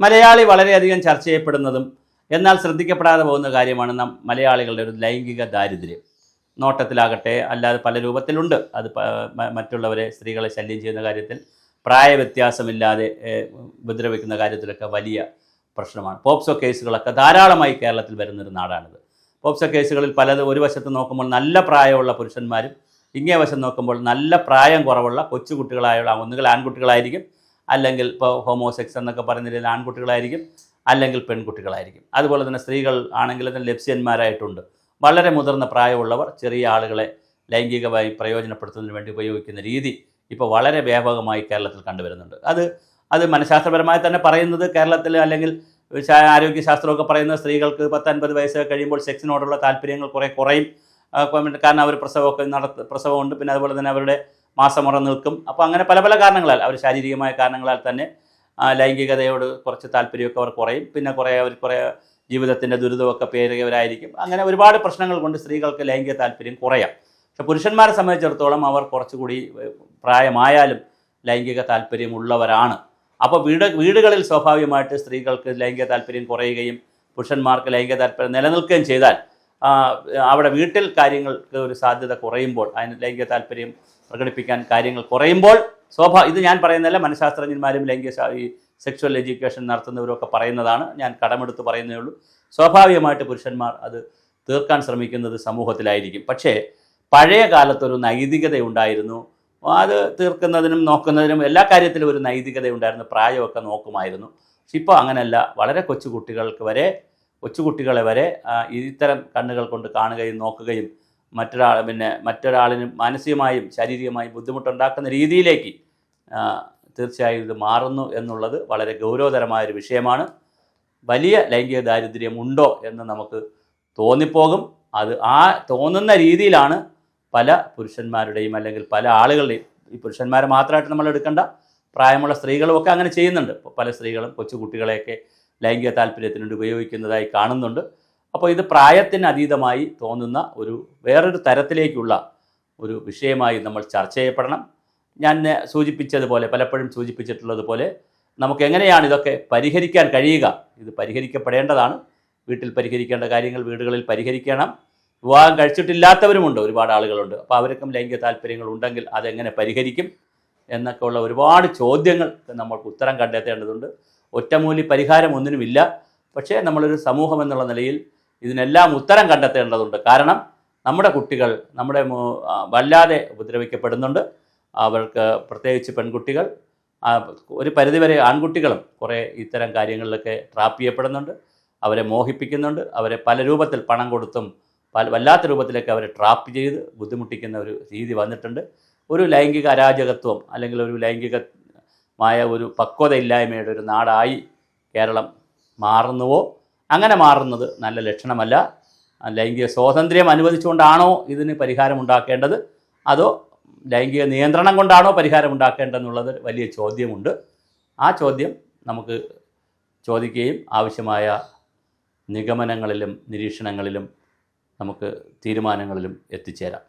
മലയാളി വളരെയധികം ചർച്ച ചെയ്യപ്പെടുന്നതും എന്നാൽ ശ്രദ്ധിക്കപ്പെടാതെ പോകുന്ന കാര്യമാണ് മലയാളികളുടെ ഒരു ലൈംഗിക ദാരിദ്ര്യം. നോട്ടത്തിലാകട്ടെ അല്ലാതെ പല രൂപത്തിലുണ്ട്. അത് മറ്റുള്ളവരെ സ്ത്രീകളെ ശല്യം ചെയ്യുന്ന കാര്യത്തിൽ, പ്രായവ്യത്യാസമില്ലാതെ ഉപദ്രവിക്കുന്ന കാര്യത്തിലൊക്കെ വലിയ പ്രശ്നമാണ്. പോക്സോ കേസുകളൊക്കെ ധാരാളമായി കേരളത്തിൽ വരുന്നൊരു നാടാണിത്. പോക്സോ കേസുകളിൽ പലത് ഒരു വശത്ത് നോക്കുമ്പോൾ നല്ല പ്രായമുള്ള പുരുഷന്മാരും ഇങ്ങേ വശം നോക്കുമ്പോൾ നല്ല പ്രായം കുറവുള്ള കൊച്ചുകുട്ടികളായുള്ള, ഒന്നുകിൽ ആൺകുട്ടികളായിരിക്കും, അല്ലെങ്കിൽ ഇപ്പോൾ ഹോമോസെക്സ് എന്നൊക്കെ പറയുന്ന രീതിയിൽ ആൺകുട്ടികളായിരിക്കും, അല്ലെങ്കിൽ പെൺകുട്ടികളായിരിക്കും. അതുപോലെ തന്നെ സ്ത്രീകൾ ആണെങ്കിൽ തന്നെ ലെസ്ബിയന്മാരായിട്ടുണ്ട്. വളരെ മുതിർന്ന പ്രായമുള്ളവർ ചെറിയ ആളുകളെ ലൈംഗികമായി പ്രയോജനപ്പെടുത്തുന്നതിന് വേണ്ടി ഉപയോഗിക്കുന്ന രീതി ഇപ്പോൾ വളരെ വ്യാപകമായി കേരളത്തിൽ കണ്ടുവരുന്നുണ്ട്. അത് മനഃശാസ്ത്രപരമായി തന്നെ പറയുന്നത് കേരളത്തിൽ, അല്ലെങ്കിൽ ആരോഗ്യശാസ്ത്രമൊക്കെ പറയുന്നത് സ്ത്രീകൾക്ക് 10-50 വയസ്സ് കഴിയുമ്പോൾ സെക്സിനോടുള്ള താല്പര്യങ്ങൾ കുറയും. കാരണം അവർ പ്രസവമുണ്ട്, പിന്നെ അതുപോലെ തന്നെ അവരുടെ മാസമുറ നിൽക്കും. അപ്പോൾ അങ്ങനെ പല പല കാരണങ്ങളാൽ, അവർ ശാരീരികമായ കാരണങ്ങളാൽ തന്നെ ലൈംഗികതയോട് കുറച്ച് താല്പര്യമൊക്കെ അവർ കുറയും. പിന്നെ കുറേ ജീവിതത്തിൻ്റെ ദുരിതമൊക്കെ പേരുകവരായിരിക്കും. അങ്ങനെ ഒരുപാട് പ്രശ്നങ്ങൾ കൊണ്ട് സ്ത്രീകൾക്ക് ലൈംഗിക താല്പര്യം കുറയാം. പക്ഷെ പുരുഷന്മാരെ സംബന്ധിച്ചിടത്തോളം അവർ കുറച്ചുകൂടി പ്രായമായാലും ലൈംഗിക താല്പര്യമുള്ളവരാണ്. അപ്പോൾ വീടുകളിൽ സ്വാഭാവികമായിട്ട് സ്ത്രീകൾക്ക് ലൈംഗിക താല്പര്യം കുറയുകയും പുരുഷന്മാർക്ക് ലൈംഗിക താല്പര്യം നിലനിൽക്കുകയും ചെയ്താൽ അവിടെ വീട്ടിൽ കാര്യങ്ങൾക്ക് ഒരു സാധ്യത കുറയുമ്പോൾ, അതിന് ലൈംഗിക താല്പര്യം പ്രകടിപ്പിക്കാൻ കാര്യങ്ങൾ കുറയുമ്പോൾ ഇത് ഞാൻ പറയുന്നതല്ല, മനഃശാസ്ത്രജ്ഞന്മാരും ഈ സെക്ഷുവൽ എഡ്യൂക്കേഷൻ നടത്തുന്നവരൊക്കെ പറയുന്നതാണ്. ഞാൻ കടമെടുത്ത് പറയുന്നേ ഉള്ളൂ. സ്വാഭാവികമായിട്ട് പുരുഷന്മാർ അത് തീർക്കാൻ ശ്രമിക്കുന്നത് സമൂഹത്തിലായിരിക്കും. പക്ഷേ പഴയ കാലത്തൊരു നൈതികതയുണ്ടായിരുന്നു. അത് തീർക്കുന്നതിനും നോക്കുന്നതിനും എല്ലാ കാര്യത്തിലും ഒരു നൈതികതയുണ്ടായിരുന്നു. പ്രായമൊക്കെ നോക്കുമായിരുന്നു. പക്ഷെ ഇപ്പോൾ അങ്ങനെയല്ല. വളരെ കൊച്ചുകുട്ടികളെ വരെ ഇത്തരം കണ്ണുകൾ കൊണ്ട് കാണുകയും നോക്കുകയും മറ്റൊരാളിന് മാനസികമായും ശാരീരികമായും ബുദ്ധിമുട്ടുണ്ടാക്കുന്ന രീതിയിലേക്ക് തീർച്ചയായും ഇത് മാറുന്നു എന്നുള്ളത് വളരെ ഗൗരവതരമായൊരു വിഷയമാണ്. വലിയ ലൈംഗിക ദാരിദ്ര്യം ഉണ്ടോ എന്ന് നമുക്ക് തോന്നിപ്പോകും. അത് തോന്നുന്ന രീതിയിലാണ് പല പുരുഷന്മാരുടെയും, അല്ലെങ്കിൽ പല ആളുകളുടെയും, ഈ പുരുഷന്മാരെ മാത്രമായിട്ട് നമ്മൾ എടുക്കേണ്ട, പ്രായമുള്ള സ്ത്രീകളുമൊക്കെ അങ്ങനെ ചെയ്യുന്നുണ്ട്. പല സ്ത്രീകളും കൊച്ചുകുട്ടികളെയൊക്കെ ലൈംഗിക താല്പര്യത്തിന് വേണ്ടി ഉപയോഗിക്കുന്നതായി കാണുന്നുണ്ട്. അപ്പോൾ ഇത് പ്രായത്തിന് അതീതമായി തോന്നുന്ന വേറൊരു തരത്തിലേക്കുള്ള ഒരു വിഷയമായി നമ്മൾ ചർച്ച ചെയ്യപ്പെടണം. ഞാൻ സൂചിപ്പിച്ചതുപോലെ, പലപ്പോഴും സൂചിപ്പിച്ചിട്ടുള്ളതുപോലെ, നമുക്ക് എങ്ങനെയാണ് ഇതൊക്കെ പരിഹരിക്കാൻ കഴിയുക? ഇത് പരിഹരിക്കപ്പെടേണ്ടതാണ്. വീട്ടിൽ പരിഹരിക്കേണ്ട കാര്യങ്ങൾ വീടുകളിൽ പരിഹരിക്കണം. വിവാഹം കഴിച്ചിട്ടില്ലാത്തവരുമുണ്ട്, ഒരുപാട് ആളുകളുണ്ട്. അപ്പോൾ അവർക്കും ലൈംഗിക താല്പര്യങ്ങൾ ഉണ്ടെങ്കിൽ അതെങ്ങനെ പരിഹരിക്കും എന്നൊക്കെ ഉള്ള ഒരുപാട് ചോദ്യങ്ങൾ നമ്മൾക്ക് ഉത്തരം കണ്ടെത്തേണ്ടതുണ്ട്. ഒറ്റമൂലി പരിഹാരം ഒന്നിനുമില്ല. പക്ഷേ നമ്മളൊരു സമൂഹം എന്നുള്ള നിലയിൽ ഇതിനെല്ലാം ഉത്തരം കണ്ടെത്തേണ്ടതുണ്ട്. കാരണം നമ്മുടെ കുട്ടികൾ വല്ലാതെ ഉപദ്രവിക്കപ്പെടുന്നുണ്ട്. അവർക്ക്, പ്രത്യേകിച്ച് പെൺകുട്ടികൾ, ഒരു പരിധിവരെ ആൺകുട്ടികളും കുറേ ഇത്തരം കാര്യങ്ങളിലൊക്കെ ട്രാപ്പ് ചെയ്യപ്പെടുന്നുണ്ട്. അവരെ മോഹിപ്പിക്കുന്നുണ്ട്. അവരെ പല രൂപത്തിൽ പണം കൊടുത്തും വല്ലാത്ത രൂപത്തിലൊക്കെ അവരെ ട്രാപ്പ് ചെയ്ത് ബുദ്ധിമുട്ടിക്കുന്ന ഒരു രീതി വന്നിട്ടുണ്ട്. ഒരു ലൈംഗിക അരാജകത്വം, അല്ലെങ്കിൽ ഒരു ലൈംഗികമായ ഒരു പക്വതയില്ലായ്മയുടെ ഒരു നാടായി കേരളം മാറുന്നുവോ? അങ്ങനെ മാറുന്നത് നല്ല ലക്ഷണമല്ല. ലൈംഗിക സ്വാതന്ത്ര്യം അനുവദിച്ചുകൊണ്ടാണോ ഇതിന് പരിഹാരമുണ്ടാക്കേണ്ടത്, അതോ ലൈംഗിക നിയന്ത്രണം കൊണ്ടാണോ പരിഹാരമുണ്ടാക്കേണ്ടതെന്നുള്ളത് വലിയ ചോദ്യമുണ്ട്. ആ ചോദ്യം നമുക്ക് ചോദിക്കുകയും ആവശ്യമായ നിഗമനങ്ങളിലും നിരീക്ഷണങ്ങളിലും നമുക്ക് തീരുമാനങ്ങളിലും എത്തിച്ചേരാം.